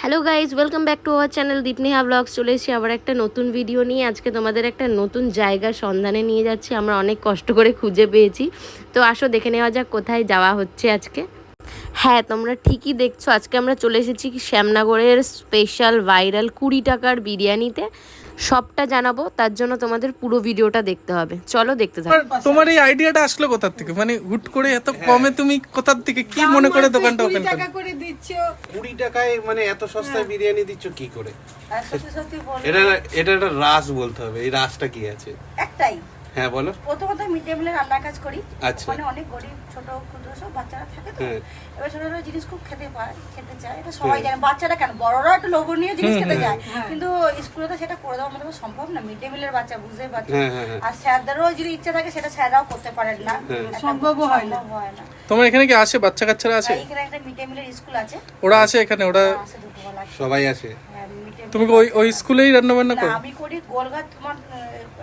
Hello guys, welcome back to our channel Deepneha blogs. চলে এসেছি আবার একটা নতুন ভিডিও নিয়ে। আজকে তোমাদের একটা নতুন জায়গার সন্ধানে নিয়ে যাচ্ছি। আমরা অনেক কষ্ট করে খুঁজে পেয়েছি, তো আসো দেখে নেওয়া যাক কোথায় যাওয়া হচ্ছে আজকে। হ্যাঁ, তোমরা ঠিকই দেখছো, আজকে আমরা চলে এসেছি শ্যামনগরের স্পেশাল ভাইরাল 20 টাকার বিরিয়ানিতে। সবটা জানাবো, তার জন্য তোমাদের পুরো ভিডিওটা দেখতে হবে। চলো দেখতে থাকো। তোমার এই আইডিয়াটা আসলো কোথা থেকে? মানে হুট করে এত কমে তুমি কোথা থেকে কি মনে করে দোকানটা ওপেন করলে? 20 টাকা করে দিচ্ছ। 20 টাকায় মানে এত সস্তায় বিরিয়ানি দিচ্ছ কি করে? সত্যি সত্যি বলো। এটা একটা রাজ বলতে হবে। এই রাজটা কি আছে? একটাই। হ্যাঁ বলো। প্রথমত মিড ডে মিলের রান্নার কাজ করি। আচ্ছা। মানে অনেক গরিব ছোট ক্ষুদ্র সব বাচ্চারা থাকে তো। হ্যাঁ। এবার ছোট ছোট জিনিস খুব খেতে চায়। এটা সবাই জানে। বাচ্চারা কেন, বড়রাও একটু লোভনীয় জিনিস খেতে চায়। কিন্তু স্কুলে তো সেটা করে দেওয়া আমাদের সম্ভব না। মিড ডে মিলের বাচ্চা বুঝতেই পারছো। আর স্যারদেরও যদি ইচ্ছা থাকে সেটা স্যাররাও করতে পারেন না। সম্ভব হয় না। তোমার এখানে কি আসে বাচ্চা কাচ্চারা আছে? এখানে একটা মিড ডে মিলের স্কুল আছে। ওরা আছে এখানে? ওরা আছে দুপুরবেলা। সবাই আছে। তুমি ওই স্কুলেই রান্না বান্না করো? আমি করি গোলঘাট তোমার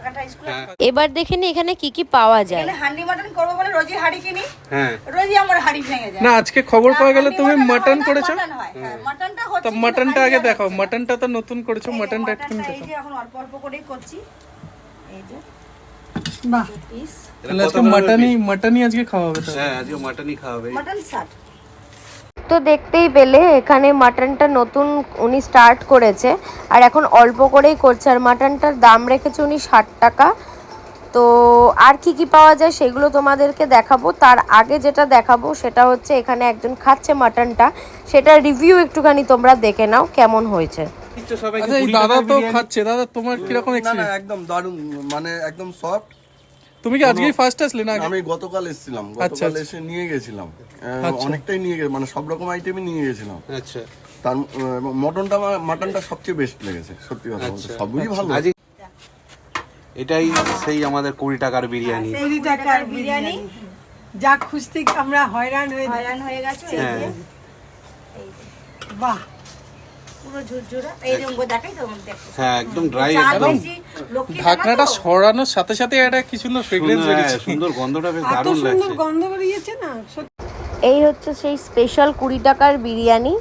একটা স্কুল আছে। এবার দেখে নি এখানে কি কি পাওয়া যায়। এখানে হান্ডি মাটন করবো বলে রোজই হাঁড়ি কিনি। হ্যাঁ। রোজই আমার হাঁড়ি ভেঙে যায়। না, আজকে খবর পাওয়া গেল তুমি মাটন করেছো। মাটনটা তো হচ্ছে মাটনটা আগে দেখাও। মাটনটা তো নতুন করেছো, মাটনটা একটু এই দেখাও। যে এখন অল্প অল্প করেই করছি। এই যে বাহ পিস তাহলে আজকে মাটনই আজকে খাওয়া হবে তো। হ্যাঁ, আজকে মাটনই খাওয়াবে। মাটন 60। তো দেখতেই পেলে এখানে মাটনটা নতুন উনি স্টার্ট করেছে, আর এখন অল্প করেই করছে। আর মাটনটার দাম রেখেছে উনি 60 টাকা। তো আর কি কি পাওয়া যায় সেগুলো তোমাদেরকে দেখাবো। তার আগে যেটা দেখাবো সেটা হচ্ছে এখানে একজন খাচ্ছে মাটনটা, সেটা রিভিউ একটুখানি তোমরা দেখে নাও কেমন হয়েছে। দিচ্ছ সবাইকে আচ্ছা, এই 20 দাদা টাকার তো বিরিয়ানি। খাচ্ছে। দাদা তোমার কিরকম না না এক্সপেরিয়েন্স? একদম দারুণ, মানে একদম সফট। তুমি কি আজকেই ফার্স্ট আসলে না? আমি গতকাল এসেছিলাম, আচ্ছা, গতকাল আচ্ছা। এসে নিয়ে গেছিলাম। আচ্ছা। অনেকটাই নিয়ে মানে সব রকম আইটেমই নিয়ে গেছিলাম। আচ্ছা। তার মাটনটা সবচেয়ে বেস্ট লেগেছে, সত্যি কথা বলতে। আচ্ছা। সবই ভালো। আজ এটাই সেই আমাদের 20 টাকার বিরিয়ানি। 20 টাকার বিরিয়ানি যা খুঁজতে আমরা হয়রান হয়ে গেছে। এই হ্যাঁ। যে বাহ, পুরো ঝুরঝুরা এইরকম দেখাই তো দেখো। হ্যাঁ, একদম ড্রাই। চাল একদম বেশি, লক্ষ্মী ঢাকনাটা খানা তো। সরানোর সাথে সাথে একটা কি সুন্দর ফ্রেগ্রেন্স বেরিয়েছে। সুন্দর গন্ধটা বেশ এত দারুণ সুন্দর লাগছে। গন্ধ বেরিয়েছে না সত্যি। এই হচ্ছে সেই স্পেশাল 20 টাকার বিরিয়ানি।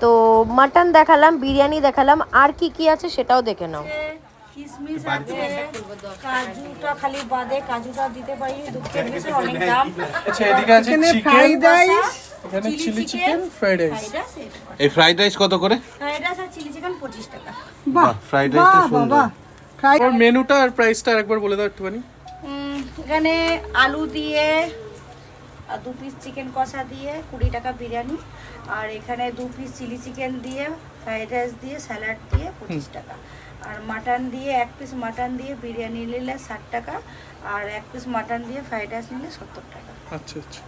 তো মাটন দেখালাম, বিরিয়ানি দেখালাম, আর কি কি আছে সেটাও দেখে নাও। কিশমিশ আছে, কাজুটা খালি বাদে কাজুটা দিতে পারি, দুধের বিষয় অনেক দাম। আচ্ছা, এদিকে আছে এখানে চিকেন, ফ্রাইড রাইস, এখানে chilli chicken, fried rice. Fried rice এটা। এই ফ্রাইড রাইস কত করে? ফ্রাইড রাইস আর চিলি চিকেন 25 টাকা। বাহ ফ্রাইড রাইস তো বাহ সুন্দর। বাহ, ফ্রাইড ওর মেনুটা আর প্রাইসটা একবার বলে দাও একটুখানি। এখানে আলু দিয়ে আর 2 পিস চিকেন কষা দিয়ে 20 টাকা বিরিয়ানি, আর এখানে 2 পিস চিলি চিকেন দিয়ে ফ্রাইড রাইস দিয়ে স্যালাড দিয়ে 25 টাকা, আর মাটন দিয়ে 1 পিস মাটন দিয়ে বিরিয়ানি নিলে 60 টাকা, আর 1 পিস মাটন দিয়ে ফ্রাইড রাইস নিলে 70 টাকা। আচ্ছা আচ্ছা,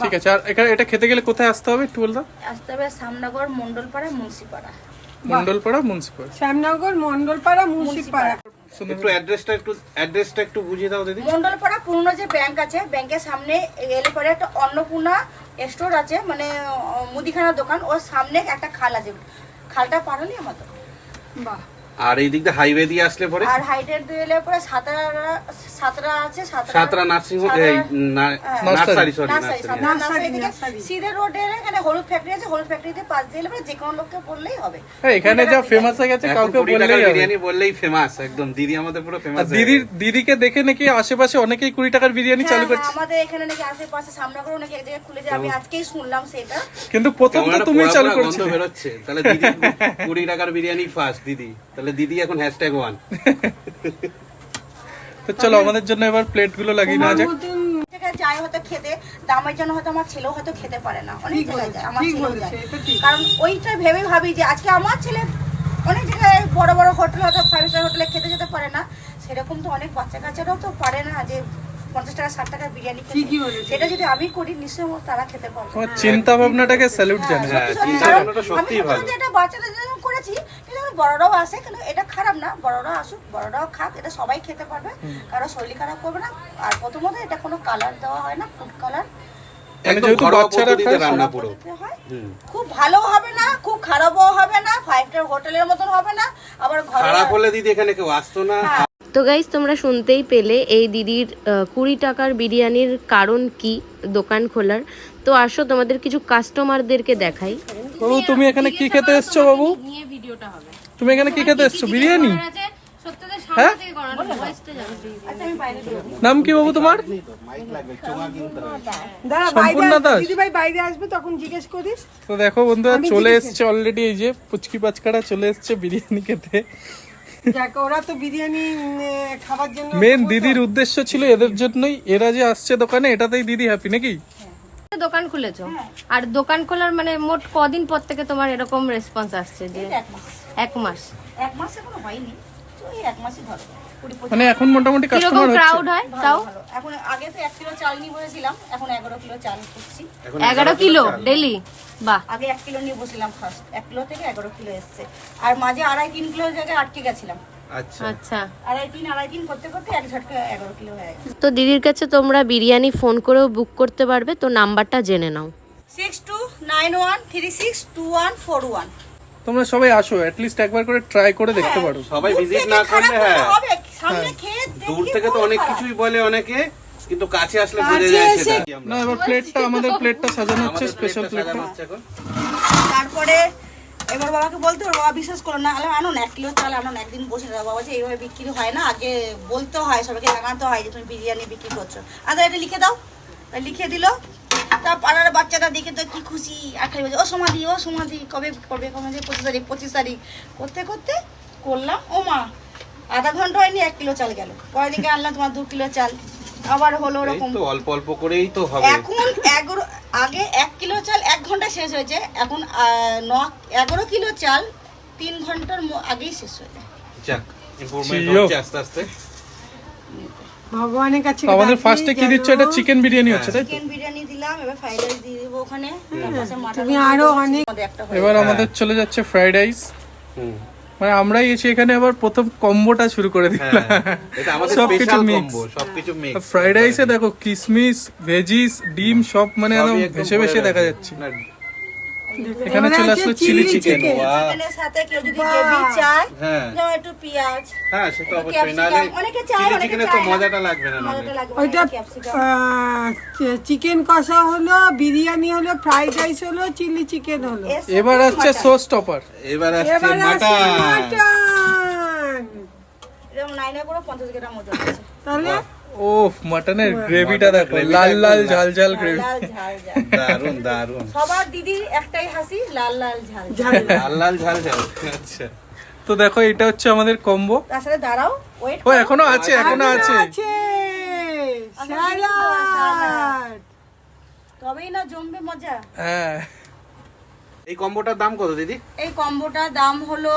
ঠিক আছে। আর এটা খেতে গেলে কোথায় আসতে হবে একটু বল দাও। আসতে হবে শ্যামনগর, মন্ডলপাড়া, মুন্সিপাড়া। মন্ডলপাড়া, মুন্সিপাল। শ্যামনগর, মন্ডলপাড়া, মুন্সিপাড়া। একটু অ্যাড্রেসটা একটু বুঝিয়ে দাও দিদি। মন্ডলপাড়া পুরনো যে ব্যাংক আছে, ব্যাংকের সামনে এলে পরে একটা অন্নপূর্ণা স্টোর আছে, মানে মুদিখানার দোকান, ওর সামনে একটা খাল আছে, খালটা পার হলেই আমার দোকান। বাহ, আর এই দিক দিয়ে হাইওয়ে দিয়ে আসলে পরে আর হাইটের দিয়ে এলে পরে সাতরা আছে, সাতরা নার্সিং হোম, এই নার্সারি, সরি নার্সারি দিকে সিধে রোডের এখানে হলুদ ফ্যাক্টরি আছে, হলুদ ফ্যাক্টরিতে পাশ দিয়ে এলে পরে যে কোনো লোককে বললেই হবে। হ্যাঁ, এখানে যা ফেমাস হয়ে গেছে কাউকে বললেই হবে। বিরিয়ানি বললেই ফেমাস, একদম দিদি আমাদের পুরো আর ফেমাস। দিদিকে দেখে নাকি আশেপাশে অনেকেই 20 টাকার বিরিয়ানি চালু করছে। আমাদের এখানে নাকি আশেপাশে সামনাগর নাকি এক জায়গায় খুলেছে, আমি আজকেই শুনলাম সেটা। কিন্তু প্রথম তো তুমি চালু গন্ধ করেছো। বেরোচ্ছে, তাহলে দিদি 20 টাকার বিরিয়ানি ফার্স্ট দিদি, তাহলে দিদি এখন #1। তো চলো আমাদের জন্য এবার প্লেট গুলো লাগিয়ে নেওয়া যাক। যাই হয়তো খেতে, দামের জন্য হয়তো আমার ছেলেও হয়তো খেতে পারে না, অনেক জায়গায় যায়, আমার ঠিক ছেলেও বলেছে, যায়। এটা ঠিক। কারণ ওইটা ভেবে ভাবি যে আজকে আমার ছেলে অনেক জায়গায় বড় বড় হোটেল হয়তো 5 স্টার হোটেলে খেতে যেতে পারে না, সেরকম তো অনেক বাচ্চা কাচ্চারাও তো পারে না যে 50 টাকা 60 টাকার বিরিয়ানি খেতে। ঠিকই বলেছে। সেটা যদি আমি করি নিশ্চয়ই তারা খেতে পারবে। তোমার চিন্তা ভাবনাটাকে স্যালুট জানাই। হ্যাঁ, সত্যি চিন্তা কারণ ভাবনাটা আমি সত্যিই ভালো। শুধু এটা বাচ্চাদের জন্য করেছি, কিন্তু বড়রাও আসে, কিন্তু এটা খারাপ না, বড়রাও আসুক, বড়রাও খাক, এটা সবাই খেতে পারবে, কারো শরীর খারাপ করবে না। আর প্রথমত এটা কোনো কালার দেওয়া হয় না, ফুড কালার, একদম যেহেতু ঘরোয়া বাচ্চারা পদ্ধতিতে খায়, রান্না পুরো। হয়। খুব ভালো হবে না, খুব খারাপও হবে না, 5 স্টার হোটেলের মতন হবে না, আবার ঘরে খারাপ হলে দিদি এখানে কেউ আসতো না। তো গাইজ, তোমরা শুনতেই পেলে এই দিদির 20 টাকার বিরিয়ানির কারণ কি দোকান খোলার। তো আসো তোমাদের কিছু কাস্টমারদেরকে দেখাই। বাবু তুমি এখানে কি খেতে এসছো বাবু? নিয়ে ভিডিওটা হবে। তুমি এখানে কি খেতে এসছো? বিরিয়ানি? সত্যি হ্যাঁ? থেকে করানো ওয়েস্টে যাবে। আচ্ছা আমি বাইরে যাবো। নাম কি বাবু তোমার? দাঁড়া সম্পূর্ণ বাইরে দাস? দিদি ভাই বাইরে আসবে তখন জিজ্ঞেস করিস। তো দেখো বন্ধুরা চলে এসছে অলরেডি, এই যে পুচকি পাচকারা চলে এসছে বিরিয়ানি খেতে। যাক ওরা তো বিরিয়ানি খাবার জন্য মেন দিদির উদ্দেশ্য ছিল এদের জন্যই, এরা যে আসছে দোকানে এটাতেই দিদি হ্যাপি নাকি? দোকান খুলেছো, আর দোকান খোলার মানে মোট কদিন পর থেকে তোমার এরকম রেসপন্স আসছে যে? এক মাস। 1 মাস। 1 মাস এখনো হয়নি, তো এই 1 মাসই ধরো। 20-25 মানে এখন মোটামুটি কিরকম কাস্টমার হচ্ছে। ক্রাউড হয় তাও? ভালো। এখন আগে তো 1 কিলো চাল নিয়ে বসেছিলাম, এখন 11 কিলো চাল করছি। 11 কিলো ডেইলি? বাহ। আগে 1 কিলো নিয়ে বসেছিলাম ফার্স্ট, 1 কিলো থেকে 11 কিলো এসছে। আর মাঝে 2.5-3 কিলোর জায়গায় আটকে গেছিলাম। আচ্ছা আচ্ছা। 2.5-3 করতে করতে এক ঝটকা 11 কিলো হয়ে গেছে। তো দিদির কাছে তোমরা বিরিয়ানি ফোন করেও বুক করতে পারবে, তো নাম্বারটা জেনে নাও। 6291362141। তোমরা সবাই আসো, লিস্ট একবার করে ট্রাই করে দেখতে পারো। সবাই দূর ভিজিট থেকে না খারাপ করলে হ্যাঁ, হবে, সামনে খেয়ে দূর দেখি থেকে তো খুব অনেক খারাপ। কিছুই বলে অনেকে, কিন্তু কাছে আসলে বুঝে যায় সেটা। না এবার প্লেটটা আমাদের প্লেটটা সাজানো হচ্ছে, আমাদের স্পেশাল প্লেটটা প্লেটটা। সাজানো হচ্ছে এখন। তারপরে এবার বাবাকে বলতে পারবো, বাবা বিশ্বাস করো না, আনো না 1 কিলো চাল আনো না। একদিন বসে দাও বাবা, যে এইভাবে বিক্রি হয় না, আগে বলতে হয়, সবাইকে জানাতে হয় যে তুমি বিরিয়ানি বিক্রি করছো। আগে এটা লিখে দাও, তাই লিখে দিল। তা পাড়ার বাচ্চাটা দেখে তো কি খুশি, আর খালি বলছে ও সমাধি কবে করবে, 25 তারিখ করতে করতে করলাম। ও মা, আধা ঘন্টা হয়নি 1 কিলো চাল গেল। পরের দিকে আনলাম তোমার 2 কিলো চাল, আবার হলো এই ওরকম। তো অল্প অল্প করেই তো হবে। এখন আগে 1 কিলো চাল 1 ঘন্টা শেষ হয়েছে, এখন 11 কিলো চাল 3 ঘন্টার আগেই শেষ হয়ে যায়। যাক, ইমপ্রুভমেন্ট চিও। হচ্ছে আস্তে আস্তে। ভগবানের কাছে তো আমাদের ডাকি ফার্স্টে কি যেন দিচ্ছ? এটা চিকেন বিরিয়ানি হচ্ছে তাই তো? চিকেন বিরিয়ানি দিলাম, এবার ফ্রাইড রাইস দিয়ে দেবো ওখানে, তারপরে মাটন তুমি আরো অনেক একটা হয়ে এবার আমাদের চলে যাচ্ছে ফ্রাইড রাইস। হুম, মানে আমরাই এসে এখানে আবার প্রথম কম্বোটা শুরু করে দিলাম। হ্যাঁ, এটা আমাদের সবকিছু স্পেশাল mix। কম্বো, সবকিছু মিক্স। ফ্রাইড রাইসে দেখো কিশমিশ, ভেজিস, ডিম সব মানে একদম ভেসে ভেসে দেখা যাচ্ছে। এখানে চলে আসলো চিলি চিকেন। চিকেনের সাথে কেউ যদি গ্রেভি চায়, হ্যাঁ যেমন একটু পেঁয়াজ, হ্যাঁ, সে তো একটু অবশ্যই, নালে ক্যাপসিকাম, অনেকে চায়, চিলি অনেকে চিকেনের তো চায় না। মজাটা লাগবে না নালে। মজাটা লাগবে, ওইটা অনেকে ক্যাপসিকাম। চিকেন কষা হলো, বিরিয়ানি হলো, ফ্রাইড রাইস হলো, চিলি চিকেন হলো। এবার আসছে সোস টপার। এবার আসছে এবার আসছে মাটন। মাটন। এরকম 9 করে 50 গ্রাম ওজন আছে। তাহলে ও মাটনের গ্রেভিটা দেখো, লাল লাল ঝাল ঝাল গ্রেভি। লাল ঝাল ঝাল। দারুন দারুন, সবার দিদির একটাই হাসি, লাল লাল ঝাল ঝাল। লাল লাল ঝাল ঝাল। আচ্ছা, তো দেখো এটা হচ্ছে আমাদের কম্বো। তার সাথে দাঁড়াও, ওয়েট ও এখনো আছে, এখনো আছে। স্যালাড। তবেই না জমবে মজা। হ্যাঁ এই কম্বোটার দাম কত দিদি? এই কম্বোটার দাম হলো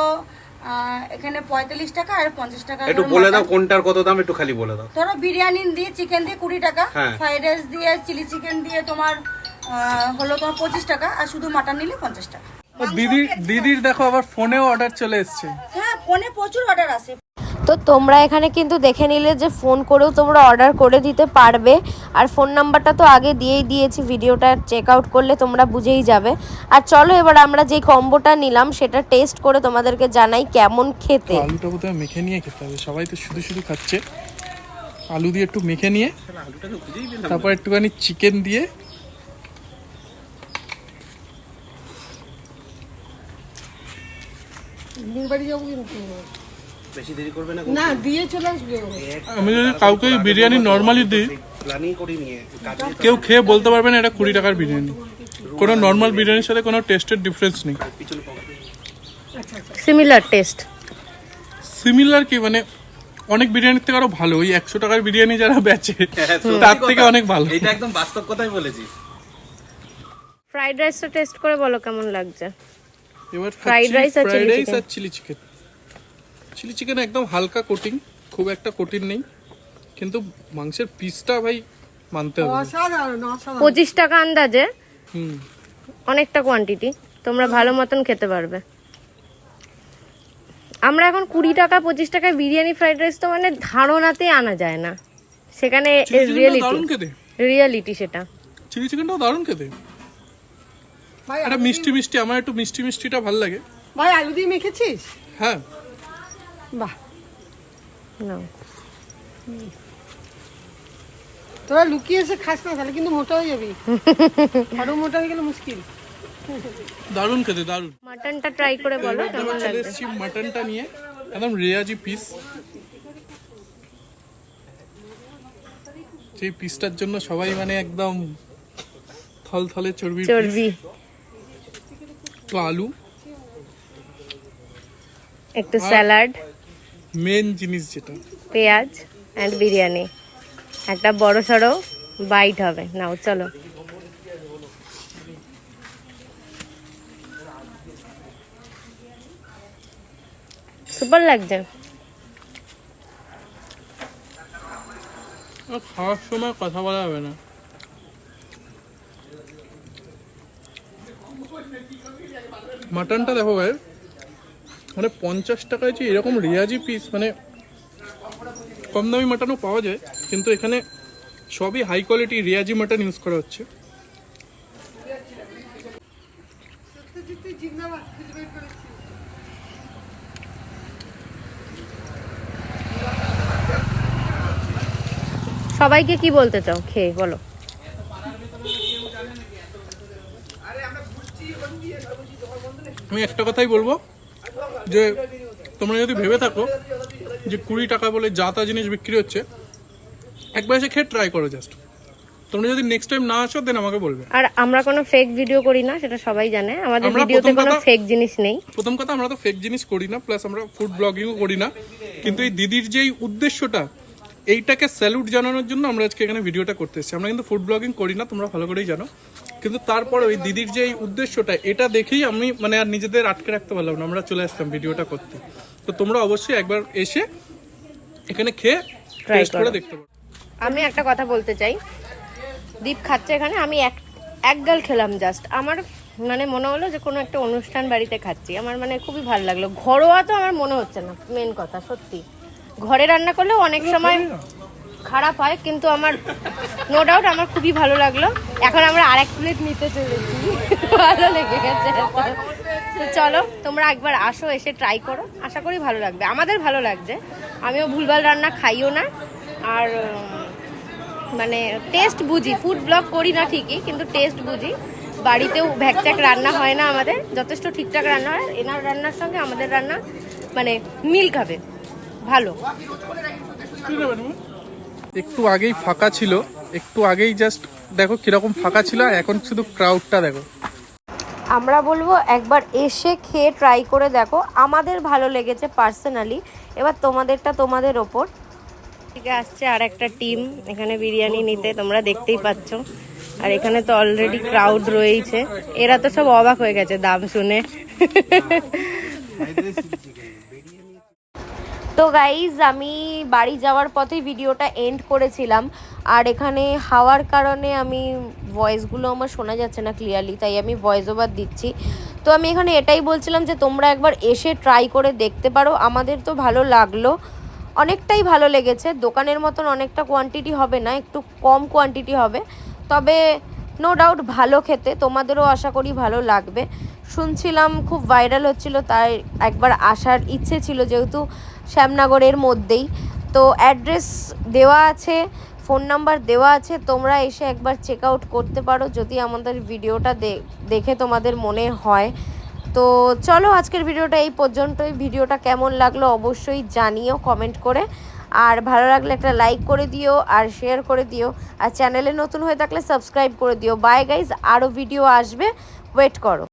এখানে 45 টাকা আর 50 টাকা। একটু বলে দাও কোনটার কত দাম, একটু খালি বলে দাও। ধরো বিরিয়ানি দিয়ে চিকেন দিয়ে 20 টাকা, হ্যাঁ। ফ্রাইড রাইস দিয়ে চিলি চিকেন দিয়ে তোমার হলো তোমার 25 টাকা, আর শুধু মাটন নিলে 50 টাকা। ও দিদির দেখো আবার ফোনেও অর্ডার চলে এসছে। হ্যাঁ, ফোনে প্রচুর অর্ডার আসে। তো তোমরা এখানে কিন্তু দেখে নিলে যে ফোন করেও তোমরা অর্ডার করে দিতে পারবে, আর ফোন নাম্বারটা তো আগে দিয়েই দিয়েছি, ভিডিওটা চেক আউট করলে তোমরা বুঝেই যাবে। আর চলো এবার আমরা যে কম্বোটা নিলাম সেটা টেস্ট করে তোমাদেরকে জানাই কেমন খেতে। আলুটা প্রথমে মেখে নিয়ে খেতে হবে, সবাই তো শুধু শুধু খাচ্ছে। আলু দিয়ে একটু মেখে নিয়ে তারপর একটুখানি চিকেন দিয়ে বাড়ি যাবো কিন্তু বেশি দেরি করবে না? না দিয়ে চলে আসবে ও। আমি যদি কাউকে বিরিয়ানি নর্মালি দিই, প্ল্যানিং করি নিয়ে কাজে কেউ খেয়ে বলতে পারবে না এটা 20 টাকার বিরিয়ানি। কোনো নর্মাল বিরিয়ানির সাথে কোনো টেস্টের ডিফারেন্স নেই। Similar test. সিমিলার কি মানে অনেক বিরিয়ানির থেকে আরো ভালো। ওই 100 টাকার বিরিয়ানি যারা বেচে তার থেকে অনেক ভালো। এটা একদম বাস্তব কথাই বলেছিস। ফ্রাইড রাইসটা টেস্ট করে বলো কেমন লাগছে। এবার Fried rice আর ফ্রাইড chili রাইস chicken। আর চিলি চিকেন। চিলি চিকেন একদম হালকা কোটিং, খুব একটা কোটিং নেই, কিন্তু মাংসের পিসটা ভাই মানতে হবে। অসাধারণ অসাধারণ। 25 টাকা আন্দাজে, হুম, অনেকটা কোয়ান্টিটি, তোমরা ভালো মতন খেতে পারবে। আমরা এখন 20 টাকা 25 টাকায় বিরিয়ানি ফ্রাইড রাইস তো মানে ধারণাতেই আনা যায় না, সেখানে চিলি চিকেনটাও রিয়েলিটি দারুণ খেতে। রিয়েলিটি সেটা। চিলি চিকেনটাও দারুণ খেতে। ভাই এটা মিষ্টি মিষ্টি, আমার একটু মিষ্টি মিষ্টিটা ভালো লাগে। ভাই আলু দিয়ে মেখেছিস? হ্যাঁ বাহ, না তোরা লুকিয়ে এসে খাস না, তাহলে কিন্তু মোটা হয়ে যাবি। আরো মোটা হয়ে গেলে মুশকিল। দারুণ খেতে, দারুণ। মাটনটা ট্রাই করে বলো এবার কেমন চলে লাগবে। এসেছি মাটনটা নিয়ে, একদম রেয়াজি পিস। সেই পিসটার জন্য সবাই মানে একদম থলথলে চর্বি। চর্বি, তো আলু, একটু স্যালাড, মেন জিনিস যেটা পেঁয়াজ অ্যান্ড বিরিয়ানি। একটা বড় সড়ো বাইট হবে। নাও চলো। সুপার লাগছে। খাওয়ার সময় কথা বলা যাবে না। মাটনটা দেখো ভাই, মানে 50 টাকায় যে এরকম রেয়াজি পিস, মানে কম দামি মাটনও পাওয়া যায়, কিন্তু এখানে সবই হাই কোয়ালিটি রেয়াজি মাটন ইউজ করা হচ্ছে। সবাইকে কি বলতে চাও খেয়ে বলো। আমি একটা কথাই বলবো যে তোমরা যদি ভেবে থাকো যে 20 টাকা বলে যা তা জিনিস বিক্রি হচ্ছে, একবার এসে খেয়ে ট্রাই করো জাস্ট। তোমরা যদি নেক্সট টাইম না আসো দেন আমাকে বলবে। আর আমরা কোনো ফেক ভিডিও করি না, সেটা সবাই জানে। আমাদের আমরা ভিডিওতে প্রথম কোনো কথা- ফেক জিনিস নেই। প্রথম কথা, আমরা তো ফেক জিনিস করি না, প্লাস আমরা ফুড ব্লগিংও করি না। কিন্তু এই দিদির যেই উদ্দেশ্যটা, এইটাকে স্যালুট জানানোর জন্য আমরা আজকে এখানে ভিডিওটা করতে এসেছি। আমরা কিন্তু ফুড ব্লগিং করি না, তোমরা ভালো করেই জানো। কিন্তু তারপরে ওই দিদির যে এই উদ্দেশ্যটা, এটা দেখেই আমি মানে আর নিজেদের আটকে রাখতে পারলাম না, আমরা চলে আসলাম ভিডিওটা করতে। তো তোমরা অবশ্যই একবার এসে এখানে খেয়ে টেস্ট করে দেখতে পারো। আমি একটা কথা বলতে চাই, দীপ খাচ্ছে এখানে, আমি এক গাল খেলাম জাস্ট। আমার মানে মনে হলো যে কোনো একটা অনুষ্ঠান বাড়িতে খাচ্ছি। আমার মানে খুবই ভালো লাগলো। ঘরোয়া তো আমার মনে হচ্ছে না, মেন কথা সত্যি। ঘরে রান্না করলেও অনেক সময় খারাপ হয়, কিন্তু আমার নো ডাউট আমার খুবই ভালো লাগলো। এখন আমরা আরেক প্লেট নিতে চলেছি, ভালো লেগে গেছে। তো চলো তোমরা একবার আসো, এসে ট্রাই করো, আশা করি ভালো লাগবে। আমাদের ভালো লাগছে, আমিও ভুলভাল রান্না খাইও না। আর মানে টেস্ট বুঝি, ফুড ব্লগ করি না ঠিকই, কিন্তু টেস্ট বুঝি। বাড়িতেও ভ্যাকট্যাক রান্না হয় না আমাদের, যথেষ্ট ঠিকঠাক রান্না হয়। এনার রান্নার সঙ্গে আমাদের রান্না মানে মিল খাবে, ভালো। একটু আগেই ফাঁকা ছিল, একটু আগেই জাস্ট দেখো কিরকম ফাঁকা ছিল, আর এখন শুধু ক্রাউডটা দেখো। আমরা বলবো একবার এসে খেয়ে ট্রাই করে দেখো। আমাদের ভালো লেগেছে পার্সোনালি। এবার তোমাদেরটা তোমাদের ওপর। ঠিক আসছে আর একটা টিম এখানে বিরিয়ানি নিতে, তোমরা দেখতেই পাচ্ছ। আর এখানে তো অলরেডি ক্রাউড রয়েছে, এরা তো সব অবাক হয়ে গেছে দাম শুনে। তো গাইজ, আমি বাড়ি যাওয়ার পথেই ভিডিওটা এন্ড করেছিলাম। আর এখানে হাওয়ার কারণে আমি ভয়েসগুলো আমার শোনা যাচ্ছে না ক্লিয়ারলি, তাই আমি ভয়েস ওভার দিচ্ছি। তো আমি এখানে এটাই বলছিলাম যে তোমরা একবার এসে ট্রাই করে দেখতে পারো। আমাদের তো ভালো লাগলো, অনেকটাই ভালো লেগেছে। দোকানের মতন অনেকটা কোয়ান্টিটি হবে না, একটু কম কোয়ান্টিটি হবে, তবে নো ডাউট ভালো খেতে। তোমাদেরও আশা করি ভালো লাগবে। শুনছিলাম খুব ভাইরাল হচ্ছিল, তাই একবার আসার ইচ্ছে ছিল, যেহেতু শ্যামনগরের মধ্যেই। তো অ্যাড্রেস দেওয়া আছে, ফোন নাম্বার দেওয়া আছে, তোমরা এসে একবার চেক আউট করতে পারো যদি আমাদের ভিডিওটা দেখে তোমাদের মনে হয়। তো চলো আজকের ভিডিওটা এই পর্যন্তই। ভিডিওটা কেমন লাগলো অবশ্যই জানিও কমেন্ট করে। আর ভালো লাগলে একটা লাইক করে দিও আর শেয়ার করে দিও। আর চ্যানেলে নতুন হয়ে থাকলে সাবস্ক্রাইব করে দিও। বাই গাইজ, আরও ভিডিও আসবে, ওয়েট করো।